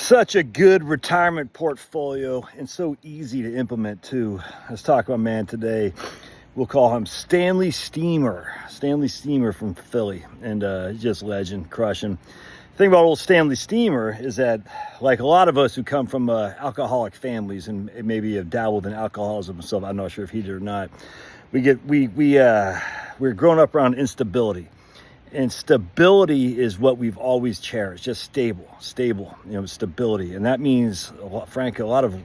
Such a good retirement portfolio and so easy to implement too. Let's talk about a man today. We'll call him Stanley Steamer. Stanley Steamer from Philly, and he's just legend, crushing. The thing about old Stanley Steamer is that, like a lot of us who come from alcoholic families and maybe have dabbled in alcoholism himself, I'm not sure if he did or not. We're growing up around instability. And stability is what we've always cherished, just stable, stability. And that means, frankly, a lot of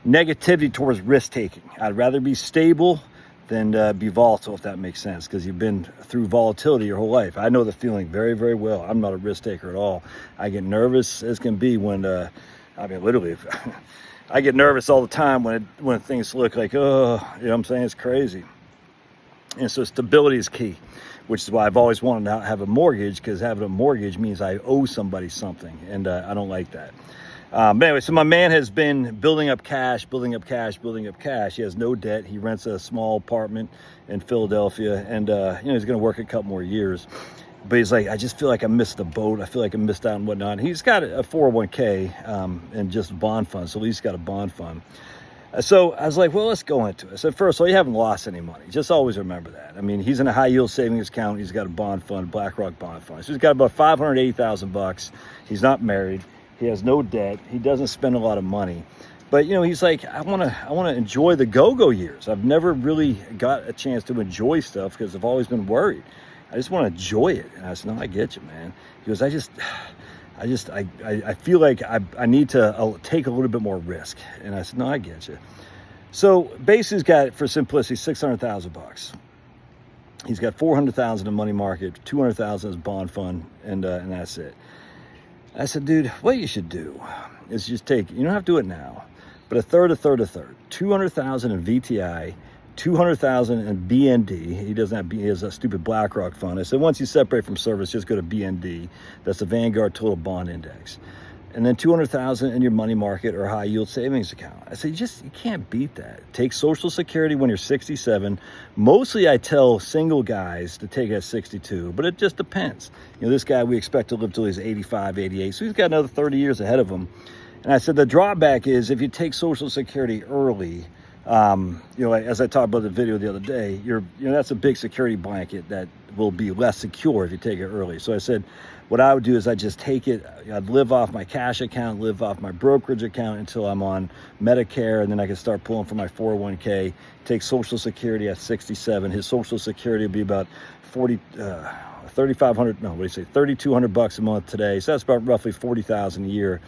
negativity towards risk-taking. I'd rather be stable than be volatile, if that makes sense, because you've been through volatility your whole life. I know the feeling very, very well. I'm not a risk-taker at all. I get nervous as can be when, literally, I get nervous all the time when things look like, oh, you know what I'm saying? It's crazy. And so stability is key, which is why I've always wanted to have a mortgage, because having a mortgage means I owe somebody something, and I don't like that. But anyway, so my man has been building up cash. He has no debt. He rents a small apartment in Philadelphia, and he's going to work a couple more years. But he's like, I just feel like I missed the boat. I feel like I missed out and whatnot. He's got a 401k and just a bond fund, so at least got a bond fund. So I was like, well, let's go into it. So first of all, you haven't lost any money. Just always remember that. I mean, he's in a high yield savings account. He's got a bond fund, BlackRock bond fund. So he's got about $580,000. He's not married. He has no debt. He doesn't spend a lot of money. But, he's like, I want to enjoy the go-go years. I've never really got a chance to enjoy stuff because I've always been worried. I just want to enjoy it. And I said, no, I get you, man. He goes, I feel like I need to take a little bit more risk. And I said, no, I get you. So basically he's got, for simplicity, $600,000. He's got $400,000 in money market, $200,000 as bond fund, and that's it. I said, dude, what you should do is just take, you don't have to do it now, but a third, $200,000 in VTI, $200,000 in BND. He has a stupid BlackRock fund. I said, once you separate from service, just go to BND. That's the Vanguard Total Bond Index. And then $200,000 in your money market or high yield savings account. I said, you can't beat that. Take Social Security when you're 67. Mostly I tell single guys to take it at 62, but it just depends. This guy, we expect to live till he's 85, 88. So he's got another 30 years ahead of him. And I said, the drawback is if you take Social Security early, as I talked about the video the other day, that's a big security blanket that will be less secure if you take it early. So I said, what I would do is I'd just take it, I'd live off my cash account, live off my brokerage account until I'm on Medicare, and then I can start pulling from my 401k, take Social Security at 67. His Social Security would be about $3,200 a month today. So that's about roughly $40,000 a year.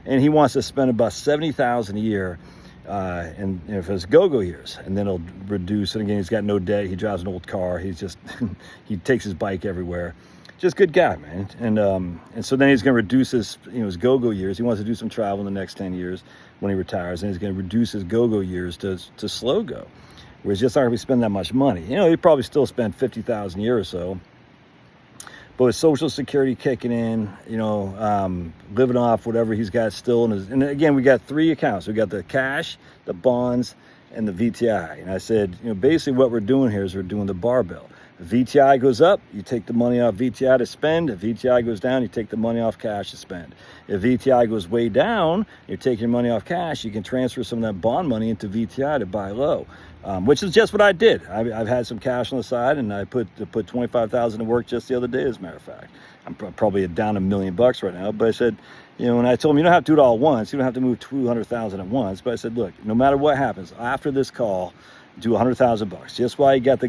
And he wants to spend about $70,000 a year and for his go-go years, and then he'll reduce. And again, he's got no debt. He drives an old car. He's just he takes his bike everywhere. Just good guy, man. And so then he's going to reduce his his go-go years. He wants to do some travel in the next 10 years when he retires, and he's going to reduce his go-go years to slow go, where he's just not going to spend that much money. He probably still spend $50,000 a year or so. But with Social Security kicking in, living off whatever he's got still in his, and again, we got three accounts. We got the cash, the bonds, and the VTI. And I said, basically what we're doing here is we're doing the barbell. If VTI goes up, you take the money off VTI to spend. If VTI goes down, you take the money off cash to spend. If VTI goes way down, you're taking your money off cash, you can transfer some of that bond money into VTI to buy low, which is just what I did. I've had some cash on the side, and I put $25,000 to work just the other day, as a matter of fact. I'm probably down $1 million right now, but I said, and I told him, you don't have to do it all at once. You don't have to move $200,000 at once. But I said, look, no matter what happens after this call, do $100,000 just while you got the,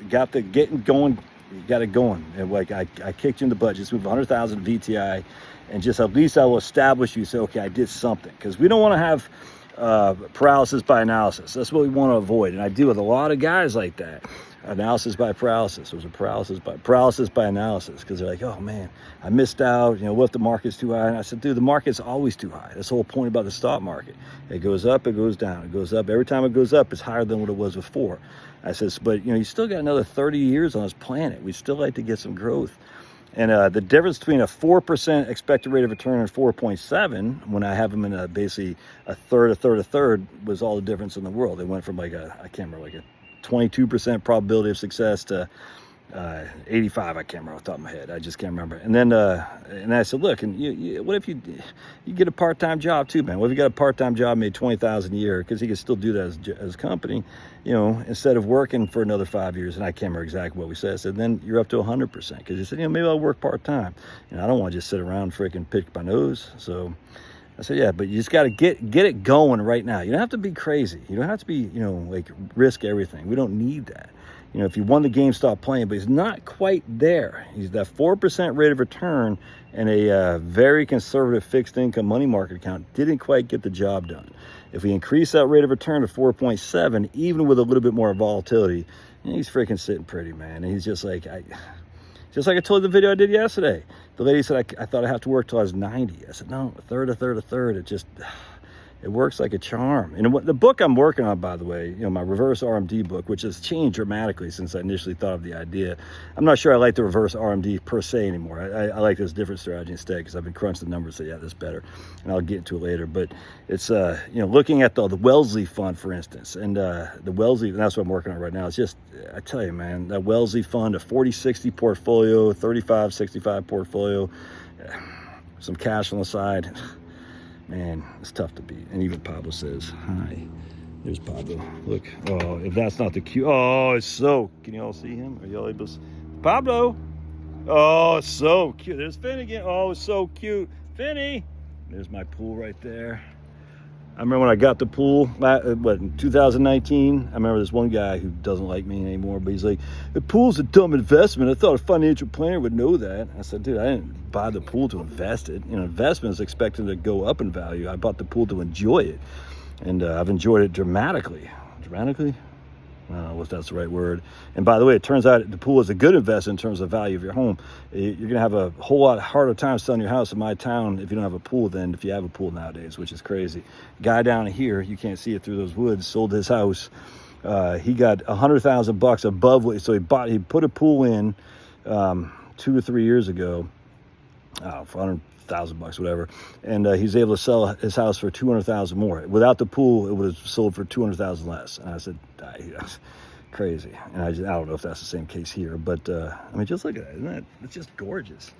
got the getting going, you got it going. And like I kicked you in the butt, just move $100,000 VTI, and just at least I will establish you. Say, okay, I did something, because we don't want to have paralysis by analysis. That's what we want to avoid. And I deal with a lot of guys like that. Analysis by paralysis. There's a paralysis by analysis, because they're like, oh man, I missed out. What if the market's too high? And I said, dude, the market's always too high. That's the whole point about the stock market. It goes up, it goes down, it goes up. Every time it goes up, it's higher than what it was before. I says, but you still got another 30 years on this planet. We'd still like to get some growth. And the difference between a 4% expected rate of return and 4.7, when I have them in basically a third, was all the difference in the world. It went from like a 22% probability of success to 85, I can't remember off the top of my head. I just can't remember. And then and I said, look, and what if you get a part-time job too, man? What if you got a part-time job, made $20,000 a year, because he could still do that as a company, you know, instead of working for another 5 years. And I can't remember exactly what we said. I said, then you're up to 100%, because you said, you know, maybe I'll work part-time. And I don't want to just sit around and freaking pick my nose. So I said, yeah, but you just got to get it going right now. You don't have to be crazy. You don't have to be, you know, like risk everything. We don't need that. You know, if you won the game, stop playing, but he's not quite there. He's that 4% rate of return and a very conservative fixed income money market account didn't quite get the job done. If we increase that rate of return to 4.7, even with a little bit more volatility, he's freaking sitting pretty, man. And he's just like I told you the video I did yesterday. The lady said, I thought I have to work till I was 90. I said, no, a third. It just, it works like a charm. And the book I'm working on, by the way, you know, my reverse RMD book, which has changed dramatically since I initially thought of the idea. I'm not sure I like the reverse RMD per se anymore. I like this different strategy instead, because I've been crunching the numbers, so yeah, that's better. And I'll get into it later. But it's, you know, looking at the Wellesley fund, for instance, and the Wellesley, and that's what I'm working on right now. It's just, I tell you, man, that Wellesley fund, a 40-60 portfolio, 35-65 portfolio, some cash on the side. Man, it's tough to beat. And even Pablo says, hi. There's Pablo. Look. Oh, if that's not the cute. Oh, it's so. Can you all see him? Are y'all able to see? Pablo. Oh, it's so cute. There's Finn again. Oh, it's so cute. Finny. There's my pool right there. I remember when I got the pool, in 2019, I remember this one guy who doesn't like me anymore, but he's like, the pool's a dumb investment. I thought a financial planner would know that. I said, dude, I didn't buy the pool to invest it. You know, investment is expected to go up in value. I bought the pool to enjoy it. And I've enjoyed it dramatically. Dramatically? I don't know if that's the right word. And by the way, it turns out the pool is a good investment in terms of value of your home. You're going to have a whole lot harder time selling your house in my town if you don't have a pool than if you have a pool nowadays, which is crazy. Guy down here, you can't see it through those woods, sold his house. He got $100,000 above what, so he put a pool in 2 or 3 years ago, for $100,000, whatever, and he's able to sell his house for $200,000 more. Without the pool, it would have sold for $200,000 less. And I said, that's crazy. And I don't know if that's the same case here, but I mean, just look at that. Isn't that? It's just gorgeous.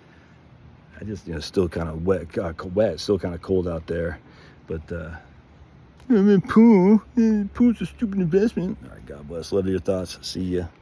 I just, you know, still kind of wet, still kind of cold out there, but I mean, pool's a stupid investment. All right, God bless. Love your thoughts. See ya.